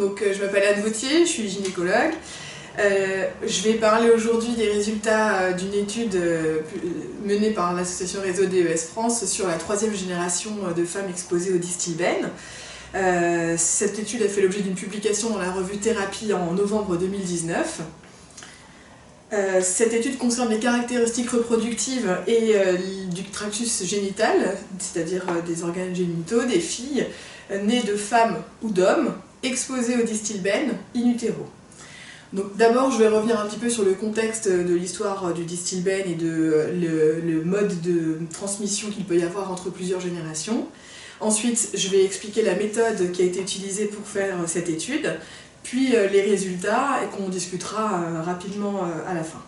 Donc, je m'appelle Anne Vautier, je suis gynécologue. Je vais parler aujourd'hui des résultats d'une étude menée par l'association Réseau DES France sur la 3e génération de femmes exposées au Distilbène. Cette étude a fait l'objet d'une publication dans la revue Thérapie en novembre 2019. Cette étude concerne les caractéristiques reproductives et du tractus génital, c'est-à-dire des organes génitaux des filles nées de femmes ou d'hommes exposés au Distilbène in utero. Donc d'abord, je vais revenir un petit peu sur le contexte de l'histoire du Distilbène et le mode de transmission qu'il peut y avoir entre plusieurs générations. Ensuite, je vais expliquer la méthode qui a été utilisée pour faire cette étude, puis les résultats et qu'on discutera rapidement à la fin.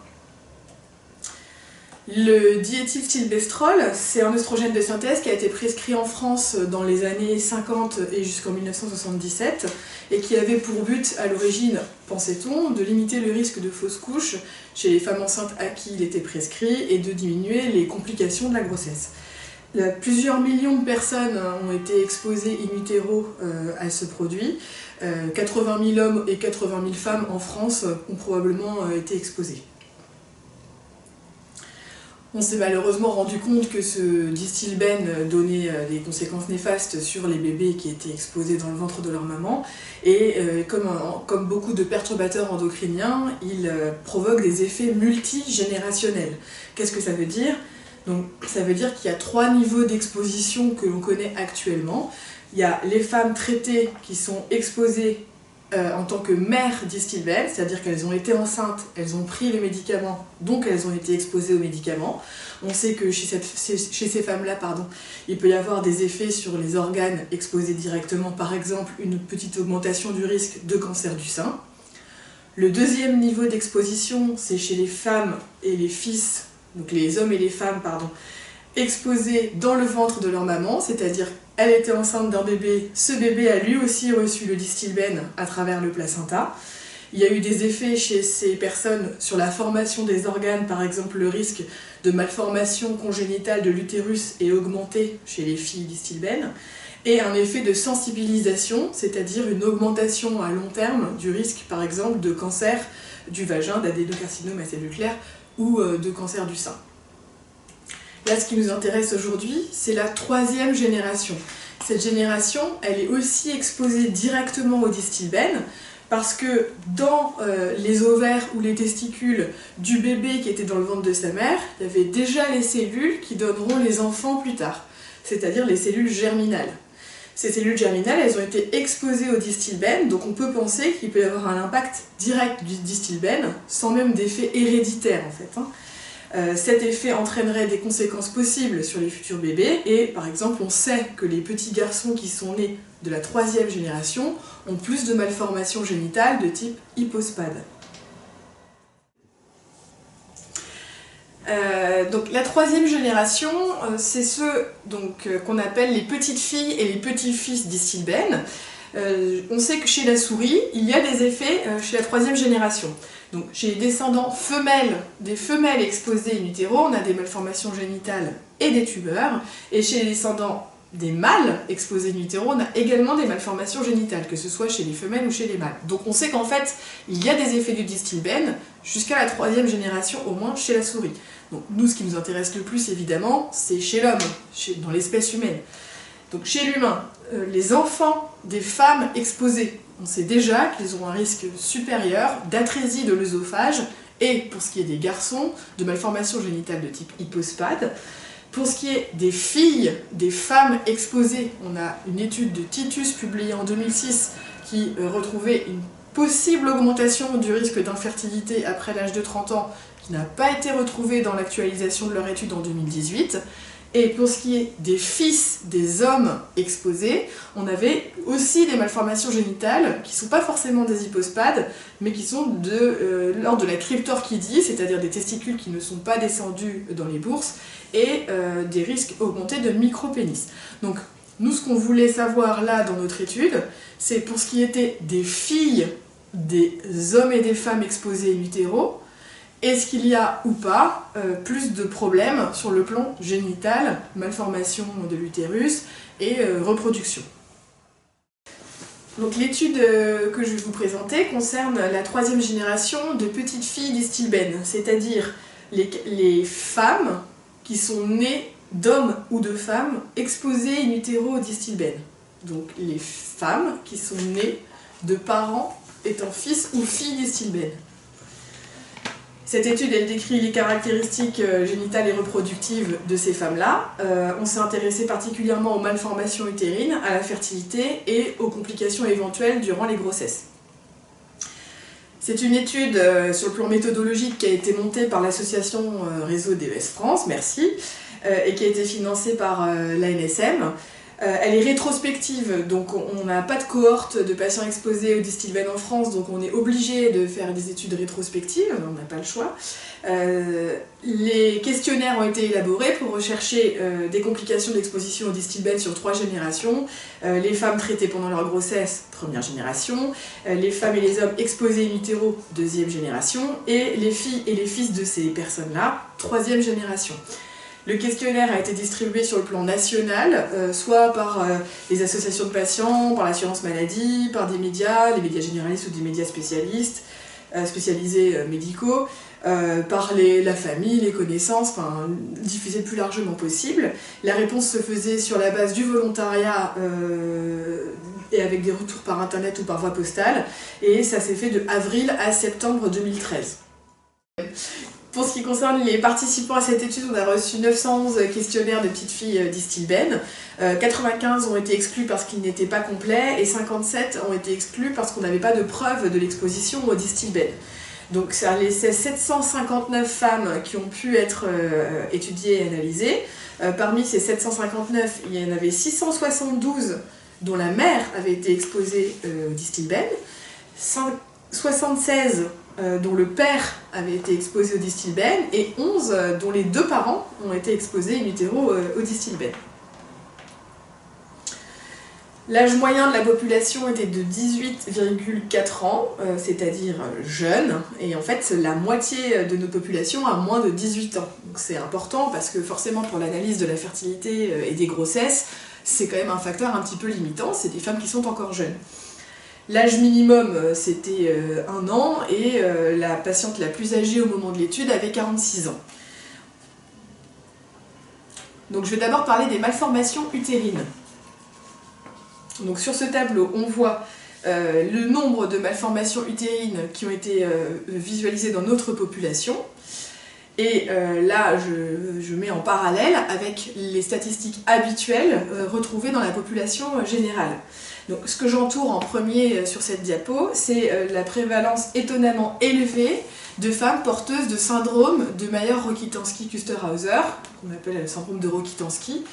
Le diéthylstilbestrol, c'est un œstrogène de synthèse qui a été prescrit en France dans les années 50 et jusqu'en 1977 et qui avait pour but à l'origine, pensait-on, de limiter le risque de fausse couche chez les femmes enceintes à qui il était prescrit et de diminuer les complications de la grossesse. Plusieurs millions de personnes ont été exposées in utero à ce produit. 80 000 hommes et 80 000 femmes en France ont probablement été exposés. On s'est malheureusement rendu compte que ce Distilbène donnait des conséquences néfastes sur les bébés qui étaient exposés dans le ventre de leur maman et comme beaucoup de perturbateurs endocriniens, il provoque des effets multigénérationnels. Qu'est-ce que ça veut dire ? Donc, ça veut dire qu'il y a 3 niveaux d'exposition que l'on connaît actuellement. Il y a les femmes traitées qui sont exposées en tant que mères Distilbène, c'est-à-dire qu'elles ont été enceintes, elles ont pris les médicaments, donc elles ont été exposées aux médicaments. On sait que chez ces femmes-là, il peut y avoir des effets sur les organes exposés directement, par exemple une petite augmentation du risque de cancer du sein. Le deuxième niveau d'exposition, c'est chez les femmes et les fils, donc les hommes et les femmes, exposés dans le ventre de leur maman, c'est-à-dire elle était enceinte d'un bébé, ce bébé a lui aussi reçu le Distilbène à travers le placenta. Il y a eu des effets chez ces personnes sur la formation des organes, par exemple le risque de malformation congénitale de l'utérus est augmenté chez les filles Distilbène, et un effet de sensibilisation, c'est-à-dire une augmentation à long terme du risque, par exemple, de cancer du vagin, d'adénocarcinome à cellules claires ou de cancer du sein. Là, ce qui nous intéresse aujourd'hui, c'est la 3e génération. Cette génération, elle est aussi exposée directement au Distilbène parce que dans les ovaires ou les testicules du bébé qui était dans le ventre de sa mère, il y avait déjà les cellules qui donneront les enfants plus tard, c'est-à-dire les cellules germinales. Ces cellules germinales, elles ont été exposées au Distilbène, donc on peut penser qu'il peut y avoir un impact direct du Distilbène, sans même d'effet héréditaire en fait. Cet effet entraînerait des conséquences possibles sur les futurs bébés et par exemple on sait que les petits garçons qui sont nés de la 3e génération ont plus de malformations génitales de type hypospade. Donc la 3e génération, c'est ceux qu'on appelle les petites filles et les petits-fils Distilbène. On sait que chez la souris, il y a des effets chez la 3e génération. Donc chez les descendants des femelles exposées in utero, on a des malformations génitales et des tumeurs. Et chez les descendants des mâles exposés in utero, on a également des malformations génitales, que ce soit chez les femelles ou chez les mâles. Donc on sait qu'en fait, il y a des effets du Distilbène jusqu'à la 3e génération, au moins chez la souris. Donc nous, ce qui nous intéresse le plus, évidemment, c'est chez l'homme, dans l'espèce humaine. Donc chez l'humain, les enfants des femmes exposées, on sait déjà qu'ils ont un risque supérieur d'atrésie de l'œsophage et, pour ce qui est des garçons, de malformations génitales de type hypospade. Pour ce qui est des filles, des femmes exposées, on a une étude de Titus publiée en 2006 qui retrouvait une possible augmentation du risque d'infertilité après l'âge de 30 ans qui n'a pas été retrouvée dans l'actualisation de leur étude en 2018. Et pour ce qui est des fils des hommes exposés, on avait aussi des malformations génitales qui ne sont pas forcément des hypospades, mais qui sont de l'ordre de la cryptorchidie, c'est-à-dire des testicules qui ne sont pas descendus dans les bourses, et des risques augmentés de micropénis. Donc nous, ce qu'on voulait savoir là dans notre étude, c'est pour ce qui était des filles, des hommes et des femmes exposés in utero, est-ce qu'il y a ou pas plus de problèmes sur le plan génital, malformation de l'utérus et reproduction? Donc l'étude que je vais vous présenter concerne la 3e génération de petites filles d'Istilben, c'est-à-dire les femmes qui sont nées d'hommes ou de femmes exposés in utero d'Istilben. Donc les femmes qui sont nées de parents étant fils ou filles d'Istilben. Cette étude, elle décrit les caractéristiques génitales et reproductives de ces femmes-là. On s'est intéressé particulièrement aux malformations utérines, à la fertilité et aux complications éventuelles durant les grossesses. C'est une étude sur le plan méthodologique qui a été montée par l'association Réseau DES France, merci, et qui a été financée par l'ANSM. Elle est rétrospective, donc on n'a pas de cohorte de patients exposés au Distilben en France, donc on est obligé de faire des études rétrospectives, on n'a pas le choix. Les questionnaires ont été élaborés pour rechercher des complications d'exposition au Distilben sur 3 générations, les femmes traitées pendant leur grossesse, 1re génération, les femmes et les hommes exposés in utero, 2e génération, et les filles et les fils de ces personnes-là, 3e génération. Le questionnaire a été distribué sur le plan national, soit par les associations de patients, par l'assurance maladie, par des médias, les médias généralistes ou des médias spécialisés médicaux, par la famille, les connaissances, enfin diffusé le plus largement possible. La réponse se faisait sur la base du volontariat et avec des retours par internet ou par voie postale, et ça s'est fait de avril à septembre 2013. Pour ce qui concerne les participants à cette étude, on a reçu 911 questionnaires de petites filles d'Istilben. 95 ont été exclus parce qu'ils n'étaient pas complets et 57 ont été exclus parce qu'on n'avait pas de preuve de l'exposition au Distilben. Donc ça laissait 759 femmes qui ont pu être étudiées et analysées. Parmi ces 759, il y en avait 672 dont la mère avait été exposée au Distilben, 76 dont le père avait été exposé au Distilben et 11 dont les 2 parents ont été exposés in utero au Distilben. L'âge moyen de la population était de 18,4 ans, c'est-à-dire jeune, et en fait la moitié de notre population a moins de 18 ans. Donc c'est important parce que forcément pour l'analyse de la fertilité et des grossesses, c'est quand même un facteur un petit peu limitant, c'est des femmes qui sont encore jeunes. L'âge minimum, c'était 1 an, et la patiente la plus âgée au moment de l'étude avait 46 ans. Donc je vais d'abord parler des malformations utérines. Donc sur ce tableau, on voit le nombre de malformations utérines qui ont été visualisées dans notre population. Et là, je mets en parallèle avec les statistiques habituelles retrouvées dans la population générale. Donc, ce que j'entoure en premier sur cette diapo, c'est la prévalence étonnamment élevée de femmes porteuses de syndrome de Mayer-Rokitansky-Kusterhauser, qu'on appelle le syndrome de Rokitansky,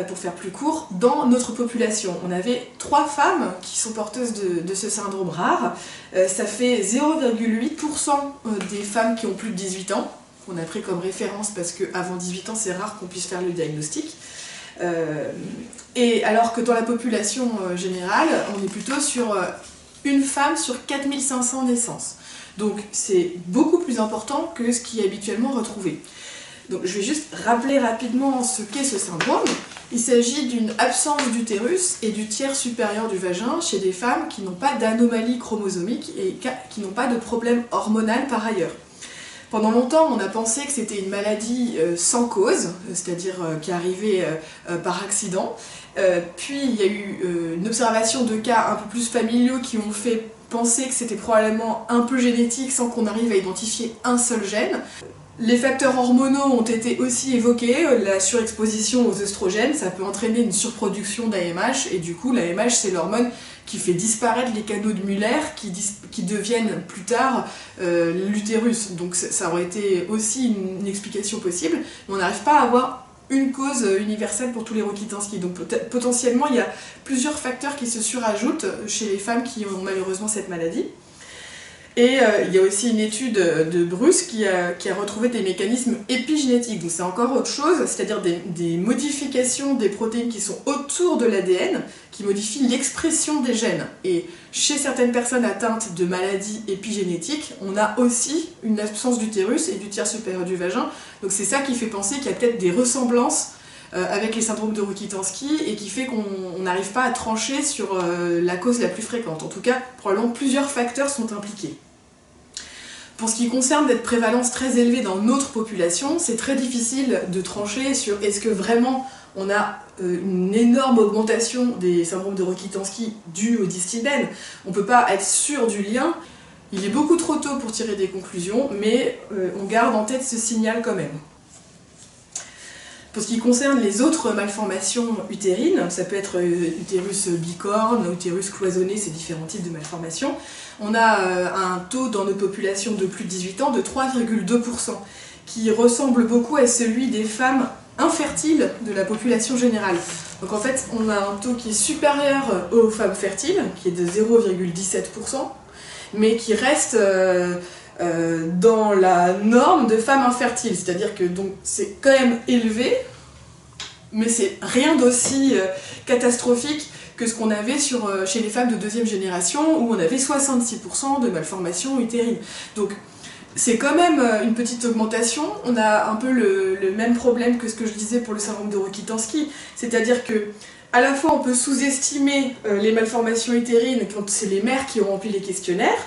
pour faire plus court, dans notre population. On avait 3 femmes qui sont porteuses de ce syndrome rare. Ça fait 0,8% des femmes qui ont plus de 18 ans, qu'on a pris comme référence parce qu'avant 18 ans, c'est rare qu'on puisse faire le diagnostic. Et alors que dans la population générale, on est plutôt sur une femme sur 4500 naissances. Donc c'est beaucoup plus important que ce qui est habituellement retrouvé. Donc je vais juste rappeler rapidement ce qu'est ce syndrome. Il s'agit d'une absence d'utérus et du tiers supérieur du vagin chez des femmes qui n'ont pas d'anomalie chromosomique et qui n'ont pas de problème hormonal par ailleurs. Pendant longtemps, on a pensé que c'était une maladie sans cause, c'est-à-dire qui arrivait par accident. Puis il y a eu une observation de cas un peu plus familiaux qui ont fait penser que c'était probablement un peu génétique sans qu'on arrive à identifier un seul gène. Les facteurs hormonaux ont été aussi évoqués, la surexposition aux œstrogènes, ça peut entraîner une surproduction d'AMH, et du coup l'AMH c'est l'hormone qui fait disparaître les canaux de Muller qui deviennent plus tard l'utérus. Donc ça aurait été aussi une explication possible, mais on n'arrive pas à avoir une cause universelle pour tous les Rokitansky. Donc potentiellement il y a plusieurs facteurs qui se surajoutent chez les femmes qui ont malheureusement cette maladie. Et il y a aussi une étude de Bruce qui a retrouvé des mécanismes épigénétiques, donc c'est encore autre chose, c'est-à-dire des modifications des protéines qui sont autour de l'ADN, qui modifient l'expression des gènes. Et chez certaines personnes atteintes de maladies épigénétiques, on a aussi une absence d'utérus et du tiers supérieur du vagin, donc c'est ça qui fait penser qu'il y a peut-être des ressemblances avec les syndromes de Rokitansky et qui fait qu'on n'arrive pas à trancher sur la cause la plus fréquente. En tout cas, probablement plusieurs facteurs sont impliqués. Pour ce qui concerne cette prévalence très élevée dans notre population, c'est très difficile de trancher sur est-ce que vraiment on a une énorme augmentation des syndromes de Rokitansky due au distilbène. On ne peut pas être sûr du lien. Il est beaucoup trop tôt pour tirer des conclusions, mais on garde en tête ce signal quand même. Pour ce qui concerne les autres malformations utérines, ça peut être utérus bicorne, utérus cloisonné, ces différents types de malformations, on a un taux dans nos populations de plus de 18 ans de 3,2%, qui ressemble beaucoup à celui des femmes infertiles de la population générale. Donc en fait, on a un taux qui est supérieur aux femmes fertiles, qui est de 0,17%, mais qui reste dans la norme de femmes infertiles, c'est-à-dire que c'est quand même élevé, mais c'est rien d'aussi catastrophique que ce qu'on avait chez les femmes de deuxième génération, où on avait 66% de malformations utérines. Donc c'est quand même une petite augmentation. On a un peu le même problème que ce que je disais pour le syndrome de Rokitansky, c'est-à-dire que à la fois on peut sous-estimer les malformations utérines quand c'est les mères qui ont rempli les questionnaires,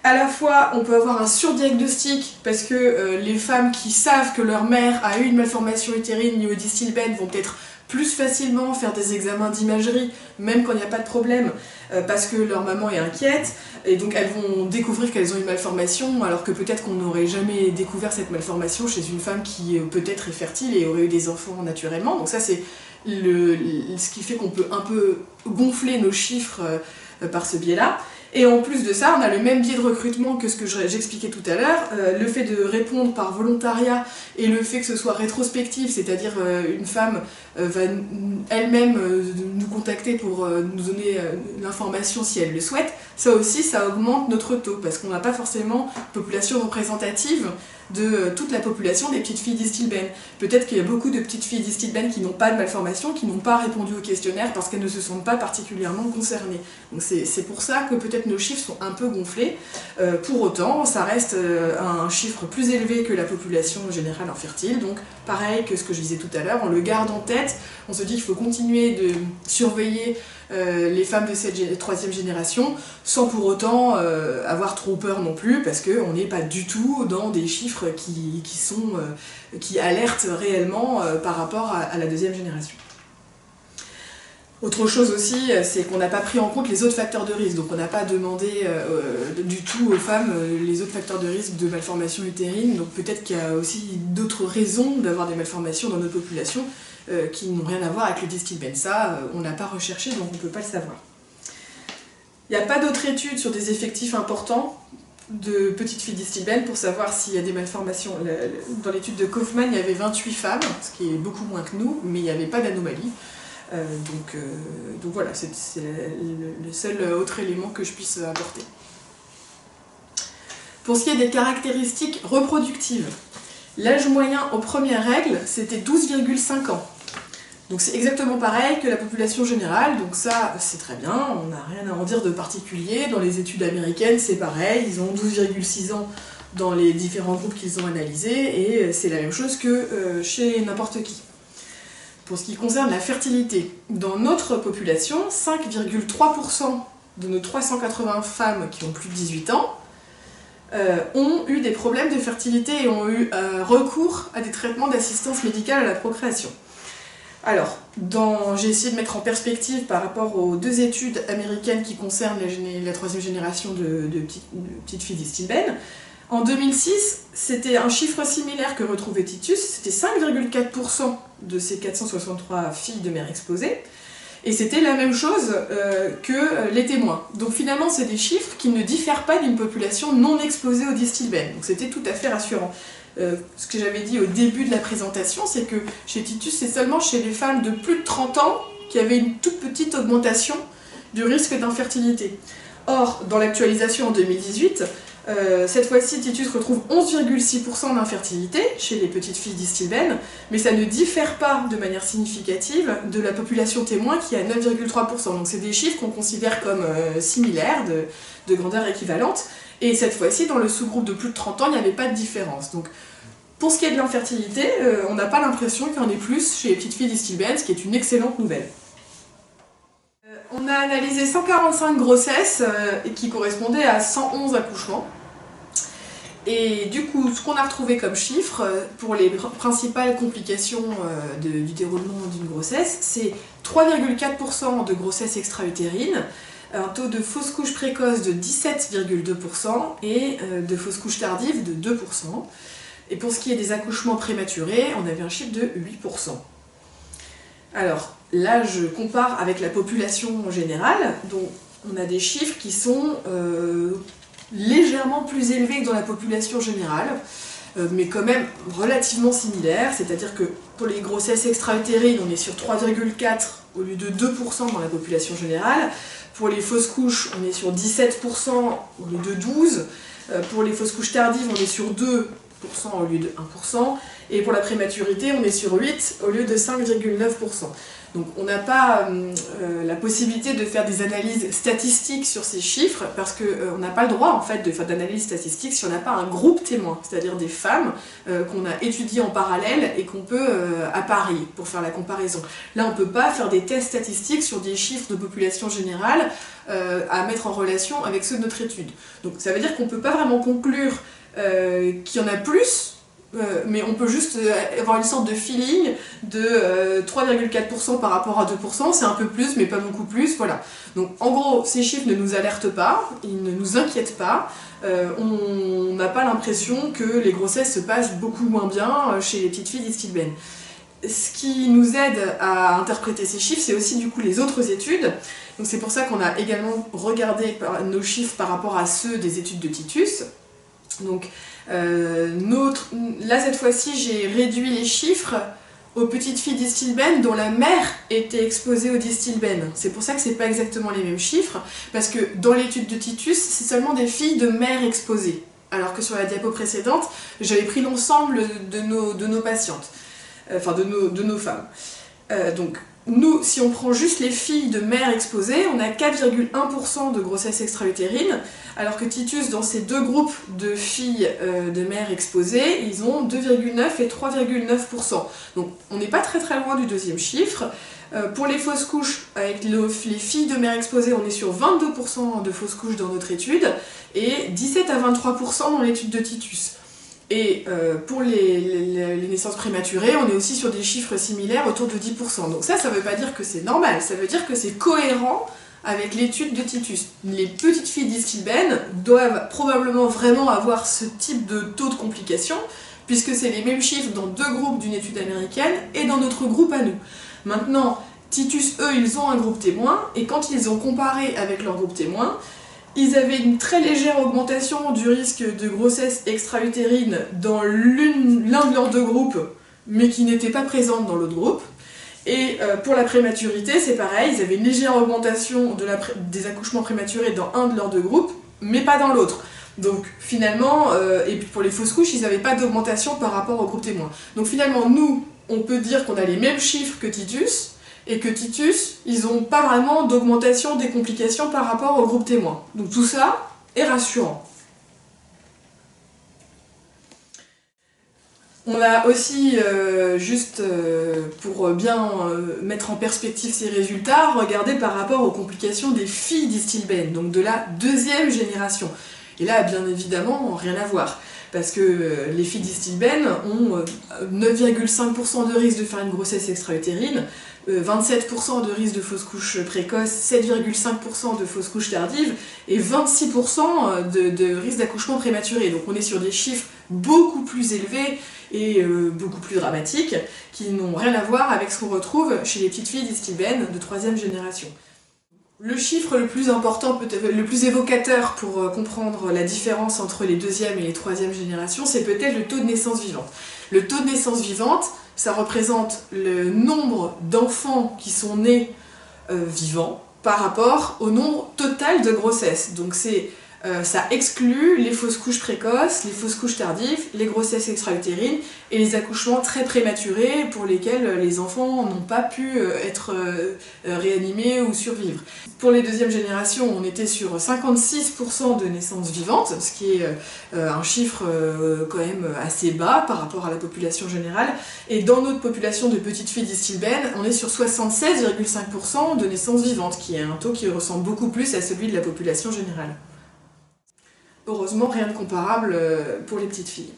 à la fois on peut avoir un surdiagnostic parce que les femmes qui savent que leur mère a eu une malformation utérine liée au distilbène vont peut-être plus facilement faire des examens d'imagerie, même quand il n'y a pas de problème, parce que leur maman est inquiète, et donc elles vont découvrir qu'elles ont une malformation, alors que peut-être qu'on n'aurait jamais découvert cette malformation chez une femme qui peut-être est fertile et aurait eu des enfants naturellement. Donc ça c'est ce qui fait qu'on peut un peu gonfler nos chiffres par ce biais-là. Et en plus de ça, on a le même biais de recrutement que ce que j'expliquais tout à l'heure, le fait de répondre par volontariat et le fait que ce soit rétrospectif, c'est-à-dire une femme va elle-même nous contacter pour nous donner l'information si elle le souhaite, ça aussi ça augmente notre taux, parce qu'on n'a pas forcément une population représentative de toute la population des petites filles distilbène. Peut-être qu'il y a beaucoup de petites filles distilbène qui n'ont pas de malformation, qui n'ont pas répondu au questionnaire parce qu'elles ne se sentent pas particulièrement concernées. Donc c'est pour ça que peut-être nos chiffres sont un peu gonflés. Pour autant, ça reste un chiffre plus élevé que la population générale infertile. Donc pareil que ce que je disais tout à l'heure, on le garde en tête, on se dit qu'il faut continuer de surveiller les femmes de cette troisième génération sans pour autant avoir trop peur non plus, parce qu'on n'est pas du tout dans des chiffres qui alertent réellement par rapport à la deuxième génération. Autre chose aussi, c'est qu'on n'a pas pris en compte les autres facteurs de risque, donc on n'a pas demandé du tout aux femmes les autres facteurs de risque de malformation utérine, donc peut-être qu'il y a aussi d'autres raisons d'avoir des malformations dans notre population qui n'ont rien à voir avec le distilbène. Ça, on n'a pas recherché, donc on ne peut pas le savoir. Il n'y a pas d'autres études sur des effectifs importants de petites filles distilbène pour savoir s'il y a des malformations. Dans l'étude de Kaufman, il y avait 28 femmes, ce qui est beaucoup moins que nous, mais il n'y avait pas d'anomalie. Donc voilà, c'est le seul autre élément que je puisse apporter. Pour ce qui est des caractéristiques reproductives, l'âge moyen aux premières règles, c'était 12,5 ans. Donc c'est exactement pareil que la population générale, donc ça c'est très bien, on n'a rien à en dire de particulier. Dans les études américaines c'est pareil, ils ont 12,6 ans dans les différents groupes qu'ils ont analysés, et c'est la même chose que chez n'importe qui. Pour ce qui concerne la fertilité, dans notre population, 5,3% de nos 380 femmes qui ont plus de 18 ans ont eu des problèmes de fertilité et ont eu recours à des traitements d'assistance médicale à la procréation. Alors, j'ai essayé de mettre en perspective par rapport aux deux études américaines qui concernent la troisième génération de petites filles distilbène. En 2006, c'était un chiffre similaire que retrouvait Titus, c'était 5,4% de ces 463 filles de mères exposées, et c'était la même chose que les témoins. Donc finalement, c'est des chiffres qui ne diffèrent pas d'une population non exposée au distilbène, donc c'était tout à fait rassurant. Ce que j'avais dit au début de la présentation, c'est que chez Titus, c'est seulement chez les femmes de plus de 30 ans qu'il y avait une toute petite augmentation du risque d'infertilité. Or, dans l'actualisation en 2018, cette fois-ci, Titus retrouve 11,6% d'infertilité chez les petites filles distilbène, mais ça ne diffère pas de manière significative de la population témoin qui est à 9,3%. Donc c'est des chiffres qu'on considère comme similaires, de grandeur équivalente, et cette fois-ci, dans le sous-groupe de plus de 30 ans, il n'y avait pas de différence. Donc Pour ce qui est de l'infertilité, on n'a pas l'impression qu'il y en ait plus chez les petites filles d'Istilben, ce qui est une excellente nouvelle. On a analysé 145 grossesses qui correspondaient à 111 accouchements. Et du coup, ce qu'on a retrouvé comme chiffre pour les principales complications du déroulement d'une grossesse, c'est 3,4% de grossesse extra-utérine, un taux de fausse couche précoce de 17,2% et de fausse couche tardive de 2%. Et pour ce qui est des accouchements prématurés, on avait un chiffre de 8%. Alors là, je compare avec la population générale, donc on a des chiffres qui sont légèrement plus élevés que dans la population générale, mais quand même relativement similaires, c'est-à-dire que pour les grossesses extra-utérines, on est sur 3,4 au lieu de 2% dans la population générale. Pour les fausses couches, on est sur 17% au lieu de 12%. Pour les fausses couches tardives, on est sur 2% au lieu de 1%. Et pour la prématurité, on est sur 8 au lieu de 5,9%. Donc on n'a pas la possibilité de faire des analyses statistiques sur ces chiffres parce qu'on n'a pas le droit en fait de faire d'analyse statistique si on n'a pas un groupe témoin, c'est-à-dire des femmes qu'on a étudiées en parallèle et qu'on peut apparier pour faire la comparaison. Là on ne peut pas faire des tests statistiques sur des chiffres de population générale à mettre en relation avec ceux de notre étude. Donc ça veut dire qu'on ne peut pas vraiment conclure qu'il y en a plus, mais on peut juste avoir une sorte de feeling de 3,4% par rapport à 2%, c'est un peu plus mais pas beaucoup plus, voilà. Donc en gros, ces chiffres ne nous alertent pas, ils ne nous inquiètent pas, on n'a pas l'impression que les grossesses se passent beaucoup moins bien chez les petites filles d'Istilben. Ce qui nous aide à interpréter ces chiffres, c'est aussi du coup les autres études. Donc c'est pour ça qu'on a également regardé nos chiffres par rapport à ceux des études de Titus. Donc là cette fois-ci j'ai réduit les chiffres aux petites filles d'Istilben dont la mère était exposée au Distilben. C'est pour ça que c'est pas exactement les mêmes chiffres, parce que dans l'étude de Titus, c'est seulement des filles de mères exposées. Alors que sur la diapo précédente, j'avais pris l'ensemble de nos patientes, enfin de nos femmes. Donc nous, si on prend juste les filles de mères exposées, on a 4,1% de grossesse extra-utérine, alors que Titus, dans ces deux groupes de filles de mères exposées, ils ont 2,9 et 3,9%. Donc on n'est pas très loin du deuxième chiffre. Pour les fausses couches, avec les filles de mères exposées, on est sur 22% de fausses couches dans notre étude, et 17 à 23% dans l'étude de Titus. Et pour les naissances prématurées, on est aussi sur des chiffres similaires autour de 10%. Donc ça veut pas dire que c'est normal, ça veut dire que c'est cohérent avec l'étude de Titus. Les petites filles d'Istilben doivent probablement vraiment avoir ce type de taux de complication, puisque c'est les mêmes chiffres dans deux groupes d'une étude américaine et dans notre groupe à nous. Maintenant, Titus, eux, ils ont un groupe témoin, et quand ils ont comparé avec leur groupe témoin, ils avaient une très légère augmentation du risque de grossesse extra-utérine dans l'un de leurs deux groupes, mais qui n'était pas présente dans l'autre groupe. Et pour la prématurité, c'est pareil, ils avaient une légère augmentation des accouchements prématurés dans un de leurs deux groupes, mais pas dans l'autre. Donc finalement, et puis pour les fausses couches, ils n'avaient pas d'augmentation par rapport au groupe témoin. Donc finalement, nous, on peut dire qu'on a les mêmes chiffres que Titus, et que Titus, ils n'ont pas vraiment d'augmentation des complications par rapport au groupe témoin. Donc tout ça est rassurant. On a aussi, pour bien mettre en perspective ces résultats, regardé par rapport aux complications des filles d'Istilben, donc de la deuxième génération. Et là, bien évidemment, rien à voir. Parce que les filles d'Istilben ont 9,5% de risque de faire une grossesse extra-utérine, 27% de risque de fausse couche précoce, 7,5% de fausse couche tardive et 26% de risque d'accouchement prématuré. Donc on est sur des chiffres beaucoup plus élevés et beaucoup plus dramatiques qui n'ont rien à voir avec ce qu'on retrouve chez les petites filles d'Istilben de troisième génération. Le chiffre le plus important, peut-être le plus évocateur pour comprendre la différence entre les deuxième et les troisième générations, c'est peut-être le taux de naissance vivante. Le taux de naissance vivante, ça représente le nombre d'enfants qui sont nés vivants par rapport au nombre total de grossesses. Donc c'est Ça exclut les fausses couches précoces, les fausses couches tardives, les grossesses extra-utérines et les accouchements très prématurés pour lesquels les enfants n'ont pas pu être réanimés ou survivre. Pour les deuxièmes générations, on était sur 56% de naissances vivantes, ce qui est un chiffre quand même assez bas par rapport à la population générale. Et dans notre population de petites filles d'Istilben, on est sur 76,5% de naissances vivantes, qui est un taux qui ressemble beaucoup plus à celui de la population générale. Heureusement, rien de comparable pour les petites filles.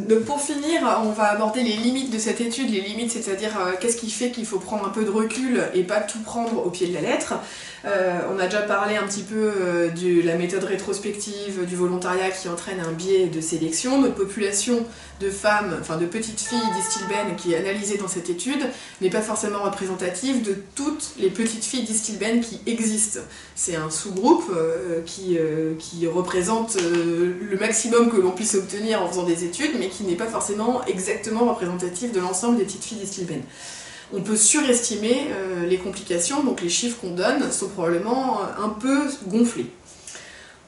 Donc pour finir, on va aborder les limites de cette étude, les limites, c'est-à-dire qu'est-ce qui fait qu'il faut prendre un peu de recul et pas tout prendre au pied de la lettre. On a déjà parlé un petit peu de la méthode rétrospective du volontariat qui entraîne un biais de sélection. Notre population de femmes, enfin de petites filles d'Istilben qui est analysée dans cette étude n'est pas forcément représentative de toutes les petites filles d'Istilben qui existent. C'est un sous-groupe qui représente le maximum que l'on puisse obtenir en faisant des études, mais qui n'est pas forcément exactement représentatif de l'ensemble des petites filles d'Istilben. On peut surestimer les complications, donc les chiffres qu'on donne sont probablement un peu gonflés.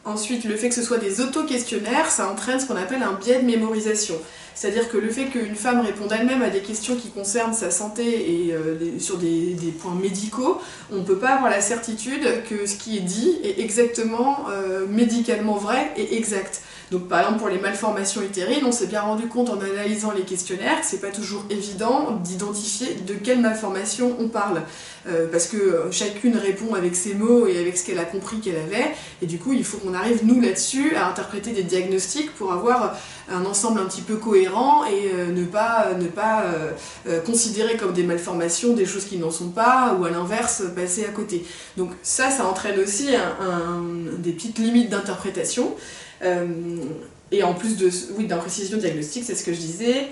Ensuite, le fait que ce soit des auto-questionnaires, ça entraîne ce qu'on appelle un biais de mémorisation. C'est-à-dire que le fait qu'une femme réponde elle-même à des questions qui concernent sa santé et sur des points médicaux, on ne peut pas avoir la certitude que ce qui est dit est exactement médicalement vrai et exact. Donc par exemple pour les malformations utérines, on s'est bien rendu compte en analysant les questionnaires que c'est pas toujours évident d'identifier de quelle malformation on parle. Parce que chacune répond avec ses mots et avec ce qu'elle a compris qu'elle avait, et du coup il faut qu'on arrive nous là-dessus à interpréter des diagnostics pour avoir un ensemble un petit peu cohérent et ne pas considérer comme des malformations des choses qui n'en sont pas, ou à l'inverse passer à côté. Donc ça entraîne aussi des petites limites d'interprétation. Et en plus d'imprécision diagnostique, c'est ce que je disais.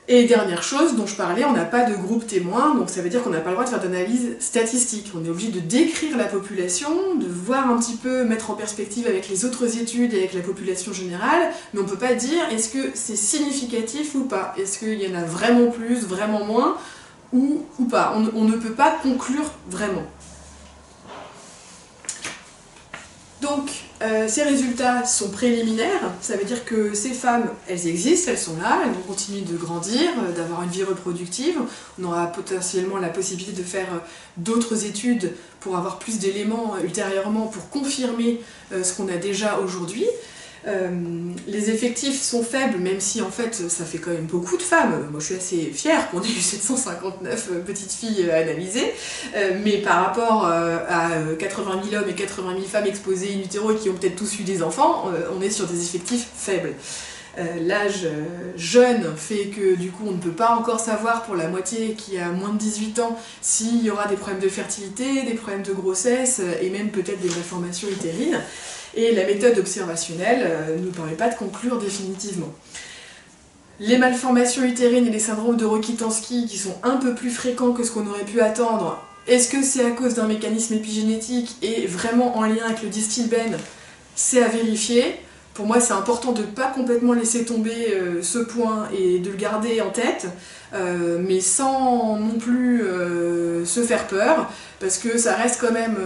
Et dernière chose dont je parlais, on n'a pas de groupe témoin, donc ça veut dire qu'on n'a pas le droit de faire d'analyse statistique. On est obligé de décrire la population, de voir un petit peu, mettre en perspective avec les autres études et avec la population générale, mais on ne peut pas dire est-ce que c'est significatif ou pas, est-ce qu'il y en a vraiment plus, vraiment moins, ou pas. On ne peut pas conclure vraiment. Donc, ces résultats sont préliminaires, ça veut dire que ces femmes, elles existent, elles sont là, elles vont continuer de grandir, d'avoir une vie reproductive. On aura potentiellement la possibilité de faire d'autres études pour avoir plus d'éléments ultérieurement pour confirmer ce qu'on a déjà aujourd'hui. Les effectifs sont faibles, même si en fait ça fait quand même beaucoup de femmes. Moi je suis assez fière qu'on ait eu 759 petites filles analysées, mais par rapport à 80 000 hommes et 80 000 femmes exposées in utero et qui ont peut-être tous eu des enfants, on est sur des effectifs faibles. L'âge jeune fait que du coup on ne peut pas encore savoir pour la moitié qui a moins de 18 ans s'il y aura des problèmes de fertilité, des problèmes de grossesse et même peut-être des malformations utérines. Et la méthode observationnelle ne nous permet pas de conclure définitivement. Les malformations utérines et les syndromes de Rokitansky qui sont un peu plus fréquents que ce qu'on aurait pu attendre, est-ce que c'est à cause d'un mécanisme épigénétique et vraiment en lien avec le Distilben? C'est à vérifier. Pour moi, c'est important de ne pas complètement laisser tomber ce point et de le garder en tête, mais sans non plus se faire peur, parce que ça reste quand même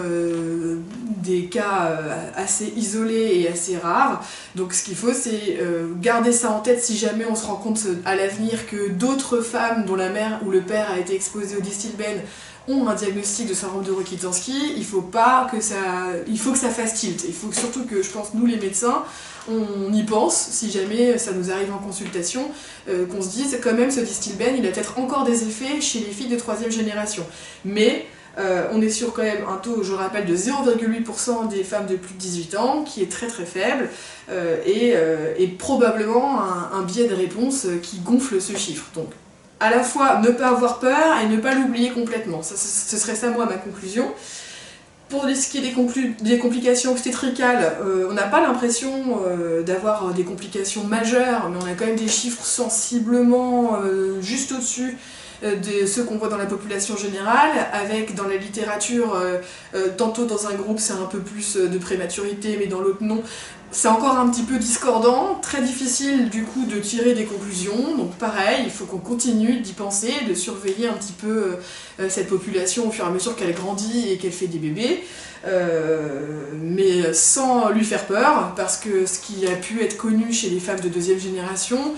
des cas assez isolés et assez rares. Donc ce qu'il faut, c'est garder ça en tête si jamais on se rend compte à l'avenir que d'autres femmes dont la mère ou le père a été exposé au Distilben ont un diagnostic de syndrome de Rokitansky. Il faut que ça fasse tilt. Il faut surtout que, je pense, nous les médecins, on y pense, si jamais ça nous arrive en consultation, qu'on se dise quand même ce Distilben, il a peut-être encore des effets chez les filles de 3e génération. Mais on est sur quand même un taux, je rappelle, de 0,8% des femmes de plus de 18 ans, qui est très très faible, et probablement un biais de réponse qui gonfle ce chiffre. Donc, à la fois ne pas avoir peur et ne pas l'oublier complètement. Ce serait ça, moi, ma conclusion. Pour ce qui est des complications obstétricales, on n'a pas l'impression d'avoir des complications majeures, mais on a quand même des chiffres sensiblement juste au-dessus de ceux qu'on voit dans la population générale, avec dans la littérature, tantôt dans un groupe c'est un peu plus de prématurité, mais dans l'autre non. C'est encore un petit peu discordant, très difficile du coup de tirer des conclusions, donc pareil, il faut qu'on continue d'y penser, de surveiller un petit peu cette population au fur et à mesure qu'elle grandit et qu'elle fait des bébés, mais sans lui faire peur, parce que ce qui a pu être connu chez les femmes de deuxième génération,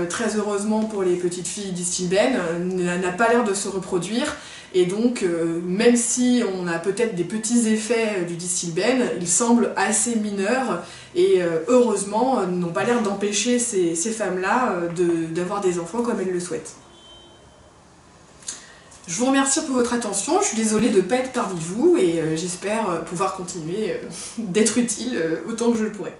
très heureusement pour les petites filles d'Istilben, n'a pas l'air de se reproduire. Et donc, même si on a peut-être des petits effets du Distilben, ils semblent assez mineurs et heureusement n'ont pas l'air d'empêcher ces femmes-là d'avoir des enfants comme elles le souhaitent. Je vous remercie pour votre attention, je suis désolée de ne pas être parmi vous et j'espère pouvoir continuer d'être utile autant que je le pourrai.